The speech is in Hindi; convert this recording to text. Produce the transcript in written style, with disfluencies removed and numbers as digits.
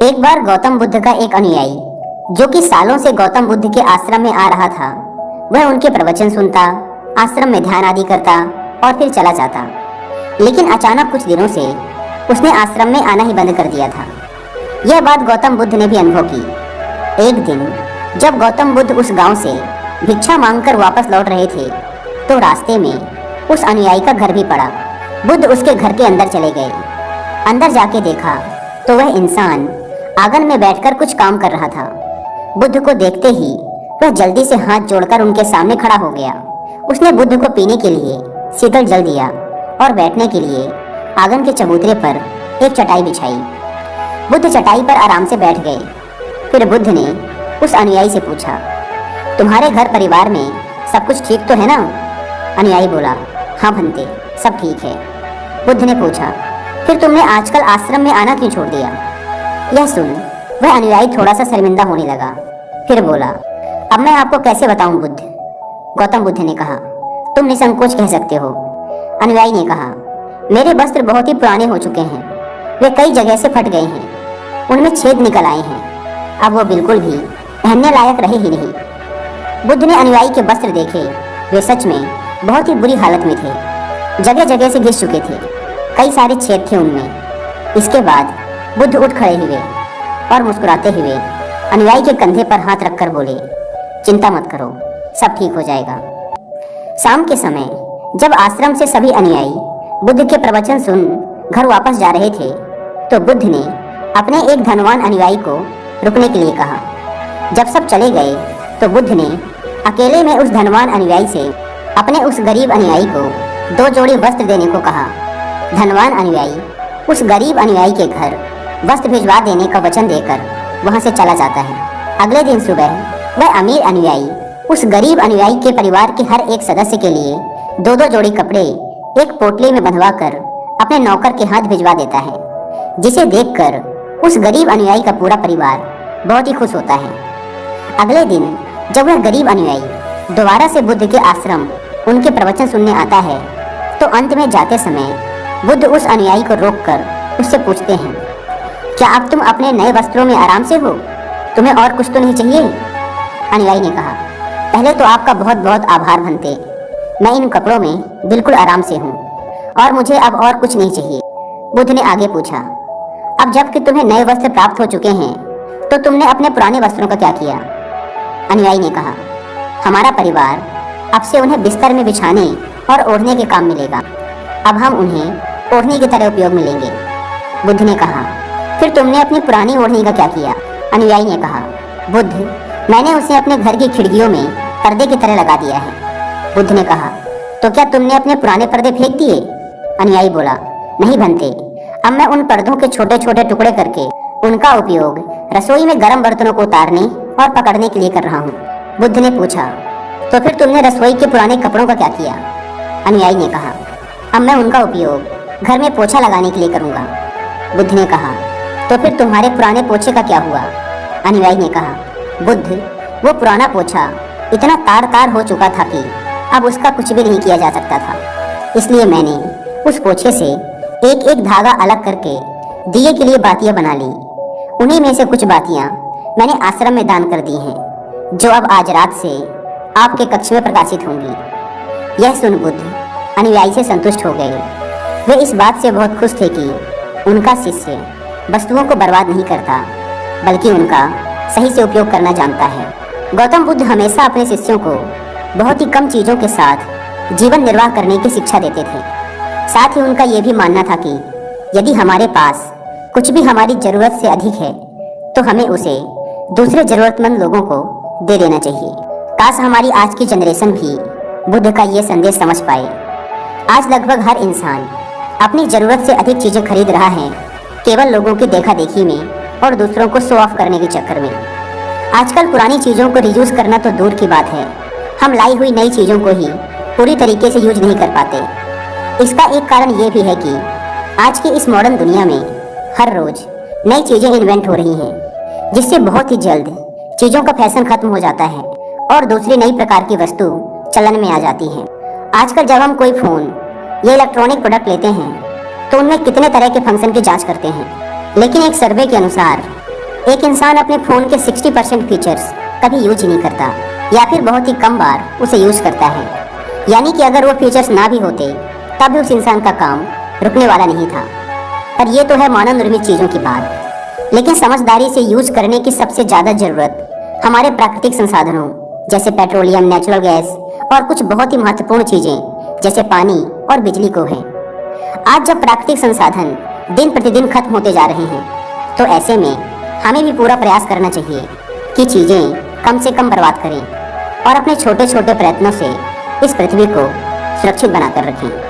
एक बार गौतम बुद्ध का एक अनुयायी जो कि सालों से गौतम बुद्ध के आश्रम में आ रहा था, वह उनके प्रवचन सुनता, आश्रम में ध्यान आदि करता और फिर चला जाता। लेकिन अचानक कुछ दिनों से उसने आश्रम में आना ही बंद कर दिया था। यह बात गौतम बुद्ध ने भी अनुभव की। एक दिन जब गौतम बुद्ध उस गांव से भिक्षा मांगकर वापस लौट रहे थे तो रास्ते में उस अनुयायी का घर भी पड़ा। बुद्ध उसके घर के अंदर चले गए। अंदर जाके देखा तो वह इंसान आंगन में बैठकर कुछ काम कर रहा था। बुद्ध को देखते ही वह जल्दी से हाथ जोड़कर उनके सामने खड़ा हो गया। उसने बुद्ध को पीने के लिए शीतल जल दिया और बैठने के लिए आंगन के चबूतरे पर एक चटाई बिछाई। बुद्ध चटाई पर आराम से बैठ गए। फिर बुद्ध ने उस अनुयायी से पूछा, तुम्हारे घर परिवार में सब कुछ ठीक तो है ना? अनुयायी बोला, हाँ भंते, सब ठीक है। बुद्ध ने पूछा, फिर तुमने आजकल आश्रम में आना क्यों छोड़ दिया? यह सुन वह अनुयायी थोड़ा सा शर्मिंदा होने लगा। फिर बोला, अब मैं आपको कैसे बताऊं बुद्ध? गौतम बुद्ध ने कहा, तुम निसंकोच कह सकते हो। अनुयायी ने कहा, मेरे वस्त्र बहुत ही पुराने हो चुके हैं, वे कई जगह से फट गए हैं, उनमें छेद निकल आए हैं, अब वो बिल्कुल भी पहनने लायक रहे ही नहीं। बुद्ध ने अनुयायी के वस्त्र देखे, वे सच में बहुत ही बुरी हालत में थे, जगह जगह से घिस चुके थे, कई सारे छेद थे उनमें। इसके बाद बुद्ध उठ खड़े हुए और मुस्कुराते हुए अनुयायी के कंधे पर हाथ रखकर बोले, चिंता मत करो, सब ठीक हो जाएगा। शाम के समय जब आश्रम से सभी अनुयायी बुद्ध के प्रवचन सुन घर वापस जा रहे थे तो बुद्ध ने अपने एक धनवान अनुयायी को रुकने के लिए कहा। जब सब चले गए तो बुद्ध ने अकेले में उस धनवान अनुयायी से अपने उस गरीब अनुयायी को 2 जोड़ी वस्त्र देने को कहा। धनवान अनुयायी उस गरीब अनुयायी के घर वस्त्र भिजवा देने का वचन देकर वहां से चला जाता है। अगले दिन सुबह वह अमीर अनुयायी उस गरीब अनुयायी के परिवार के हर एक सदस्य के लिए 2-2 जोड़ी कपड़े एक पोटली में बंधवाकर अपने नौकर के हाथ भिजवा देता है, जिसे देखकर उस गरीब अनुयायी का पूरा परिवार बहुत ही खुश होता है। अगले दिन जब वह गरीब अनुयायी दोबारा से बुद्ध के आश्रम उनके प्रवचन सुनने आता है तो अंत में जाते समय बुद्ध उस अनुयायी को रोककर उससे पूछते हैं, क्या अब तुम अपने नए वस्त्रों में आराम से हो? तुम्हें और कुछ तो नहीं चाहिए? अनुयायी ने कहा, पहले तो आपका बहुत बहुत आभार भंते, मैं इन कपड़ों में बिल्कुल आराम से हूँ और मुझे अब और कुछ नहीं चाहिए। बुद्ध ने आगे पूछा, अब जबकि तुम्हें नए वस्त्र प्राप्त हो चुके हैं तो तुमने अपने पुराने वस्त्रों का क्या किया? अनुयायी ने कहा, हमारा परिवार अब से उन्हें बिस्तर में बिछाने और ओढ़ने के काम मिलेगा, अब हम उन्हें ओढ़नी की तरह उपयोग में लेंगे। बुद्ध ने कहा, फिर तुमने अपनी पुरानी ओढ़नी का क्या किया? अनुयायी ने कहा, बुद्ध, मैंने उसे अपने घर की खिड़कियों में पर्दे की तरह लगा दिया है। बुद्ध ने कहा, तो क्या तुमने अपने पुराने पर्दे फेंक दिए? अनुयायी बोला, नहीं भंते, अब मैं उन पर्दों के छोटे छोटे टुकड़े करके उनका उपयोग रसोई में गर्म बर्तनों को उतारने और पकड़ने के लिए कर रहा हूँ। बुद्ध ने पूछा, तो फिर तुमने रसोई के पुराने कपड़ों का क्या किया? अनुयायी ने कहा, अब मैं उनका उपयोग घर में पोछा लगाने के लिए करूँगा। बुद्ध ने कहा, तो फिर तुम्हारे पुराने पोछे का क्या हुआ? अनुयायी ने कहा, बुद्ध, वो पुराना पोछा इतना तार तार हो चुका था कि अब उसका कुछ भी नहीं किया जा सकता था, इसलिए मैंने उस पोछे से एक एक धागा अलग करके दिए के लिए बातियां बना ली। उन्हीं में से कुछ बातियां मैंने आश्रम में दान कर दी हैं, जो अब आज रात से आपके कक्ष में प्रकाशित होंगी। यह सुन बुद्ध अनुयायी से संतुष्ट हो गए। वे इस बात से बहुत खुश थे कि उनका शिष्य वस्तुओं को बर्बाद नहीं करता, बल्कि उनका सही से उपयोग करना जानता है। गौतम बुद्ध हमेशा अपने शिष्यों को बहुत ही कम चीज़ों के साथ जीवन निर्वाह करने की शिक्षा देते थे। साथ ही उनका यह भी मानना था कि यदि हमारे पास कुछ भी हमारी ज़रूरत से अधिक है तो हमें उसे दूसरे ज़रूरतमंद लोगों को दे देना चाहिए। काश हमारी आज की जनरेशन भी बुद्ध का ये संदेश समझ पाए। आज लगभग हर इंसान अपनी ज़रूरत से अधिक चीज़ें खरीद रहा है, केवल लोगों की देखा देखी में और दूसरों को शो ऑफ करने के चक्कर में। आजकल पुरानी चीज़ों को रीयूज करना तो दूर की बात है, हम लाई हुई नई चीज़ों को ही पूरी तरीके से यूज नहीं कर पाते। इसका एक कारण ये भी है कि आज की इस मॉडर्न दुनिया में हर रोज़ नई चीज़ें इन्वेंट हो रही हैं, जिससे बहुत ही जल्द चीज़ों का फैशन खत्म हो जाता है और दूसरी नई प्रकार की वस्तु चलन में आ जाती हैं। आजकल जब हम कोई फ़ोन या इलेक्ट्रॉनिक प्रोडक्ट लेते हैं तो उनमें कितने तरह के फंक्शन की जांच करते हैं, लेकिन एक सर्वे के अनुसार एक इंसान अपने फोन के 60% फीचर्स कभी यूज ही नहीं करता या फिर बहुत ही कम बार उसे यूज करता है। यानी कि अगर वो फीचर्स ना भी होते तब भी उस इंसान का काम रुकने वाला नहीं था। पर ये तो है मानव निर्मित चीज़ों की बात। लेकिन समझदारी से यूज करने की सबसे ज़्यादा ज़रूरत हमारे प्राकृतिक संसाधनों जैसे पेट्रोलियम, नेचुरल गैस और कुछ बहुत ही महत्वपूर्ण चीज़ें जैसे पानी और बिजली को है। आज जब प्राकृतिक संसाधन दिन प्रतिदिन खत्म होते जा रहे हैं तो ऐसे में हमें भी पूरा प्रयास करना चाहिए कि चीज़ें कम से कम बर्बाद करें और अपने छोटे छोटे प्रयत्नों से इस पृथ्वी को सुरक्षित बनाकर रखें।